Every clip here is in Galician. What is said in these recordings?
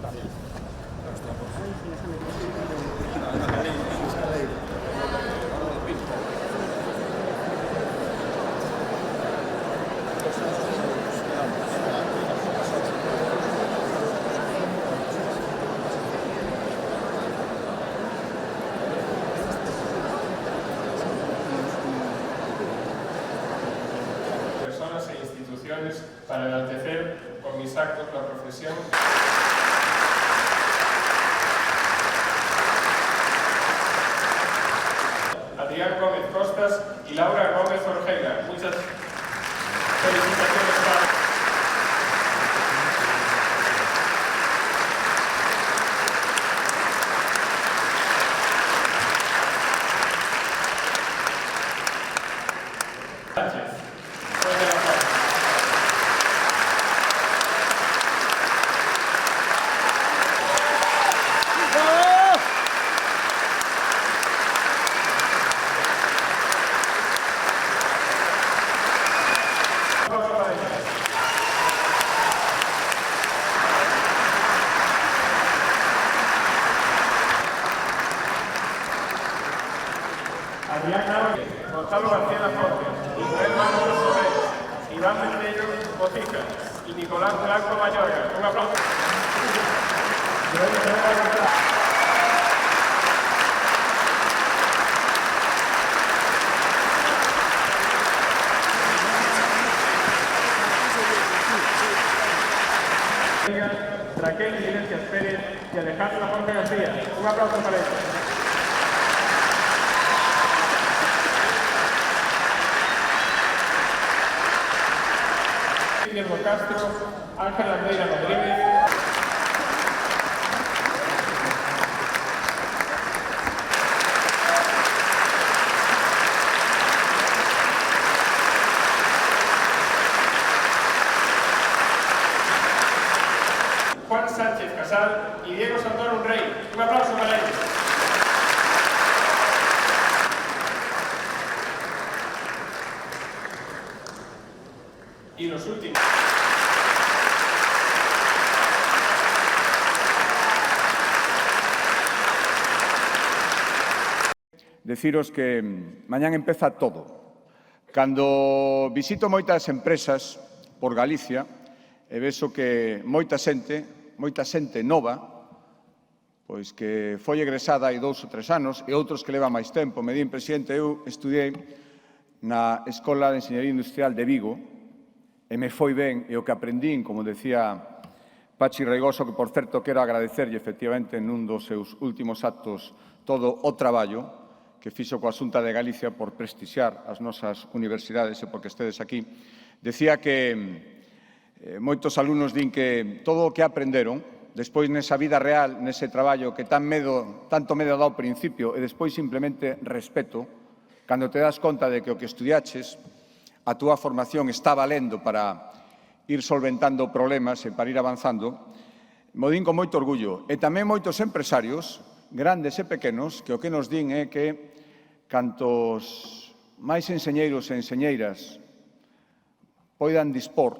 Personas e instituciones para enaltecer con mis actos la profesión. Adrián Gómez Costas y Laura Gómez Ortega. Muchas felicitaciones para... Sánchez. Adrián Gómez, Gonzalo García Laforte, Ismael Manuel Soler, Iván Mendeiro Botica y Nicolás Blanco Mayorga. Un aplauso. Raquel Iglesias Pérez y Alejandro Jorge García. Un aplauso para ellos. Guillermo Castro, Ángela Andreira Rodríguez. Juan Sánchez Casal y Diego Santoro Unrey. Un aplauso para ellos. Y los últimos. Deciros que mañán empeza todo. Cando visito moitas empresas por Galicia e vexo que moita xente nova, pois que foi egresada hai 2 ou 3 anos e outros que leva máis tempo. Me din, presidente, eu estudiei na Escola de Enxeñería Industrial de Vigo e me foi ben, e o que aprendín, como decía Pachi Reigoso, que, por certo, quero agradecerlle, efectivamente, nun dos seus últimos actos, todo o traballo que fixo coa Xunta de Galicia por prestixiar as nosas universidades e porque estedes aquí, decía que moitos alumnos din que todo o que aprenderon, despois nesa vida real, nese traballo que tanto medo dá ao principio e despois simplemente respeto, cando te das conta de que o que estudiaches, a túa formación está valendo para ir solventando problemas e para ir avanzando, mo din con moito orgullo. E tamén moitos empresarios, grandes e pequenos, que o que nos din é que cantos máis enxeñeiros e enxeñeiras poidan dispor,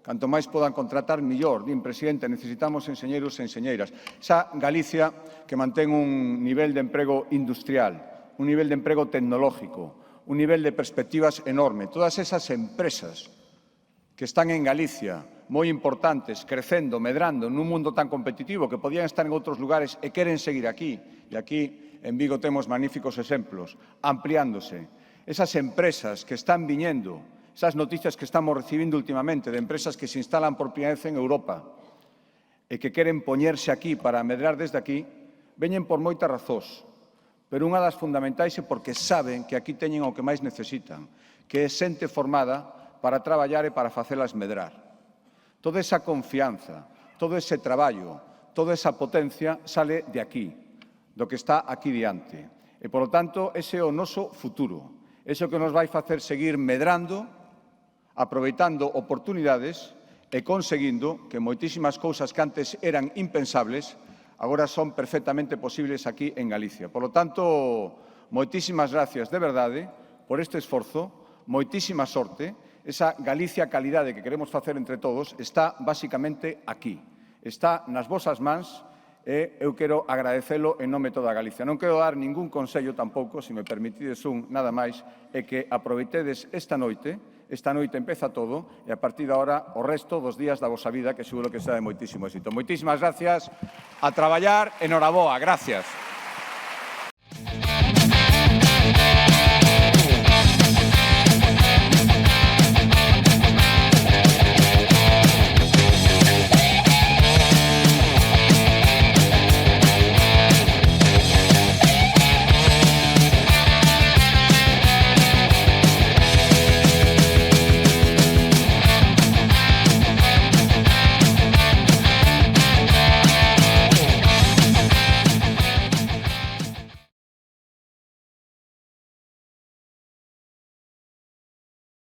canto máis podan contratar, millor. Din, presidente, necesitamos enxeñeiros e enxeñeiras. Esa Galicia que mantén un nivel de emprego industrial, un nivel de emprego tecnológico, un nivel de perspectivas enorme. Todas esas empresas que están en Galicia, moi importantes, crecendo, medrando, nun mundo tan competitivo que podían estar en outros lugares e queren seguir aquí. E aquí, en Vigo, temos magníficos exemplos, ampliándose. Esas empresas que están viñendo, esas noticias que estamos recibindo últimamente de empresas que se instalan por primeira vez en Europa e que queren poñerse aquí para medrar desde aquí, veñen por moitas razóns. Pero unha das fundamentais é porque saben que aquí teñen o que máis necesitan, que é xente formada para traballar e para facelas medrar. Toda esa confianza, todo ese traballo, toda esa potencia sale de aquí, do que está aquí diante. E, polo tanto, ese é o noso futuro. Ese que nos vai facer seguir medrando, aproveitando oportunidades e conseguindo que moitísimas cousas que antes eran impensables agora son perfectamente posibles aquí en Galicia. Por lo tanto, moitísimas gracias de verdade por este esforzo, moitísima sorte. Esa Galicia calidade que queremos facer entre todos está basicamente aquí. está nas vosas mans e eu quero agradecelo en nome de toda Galicia. Non quero dar ningún consello tampouco, se me permitides nada máis, é que aproveitedes esta noite empeza todo, e a partir de agora o resto dos días da vosa vida, que seguro que será de moitísimo éxito. Moitísimas gracias, a traballar, enhoraboa, gracias.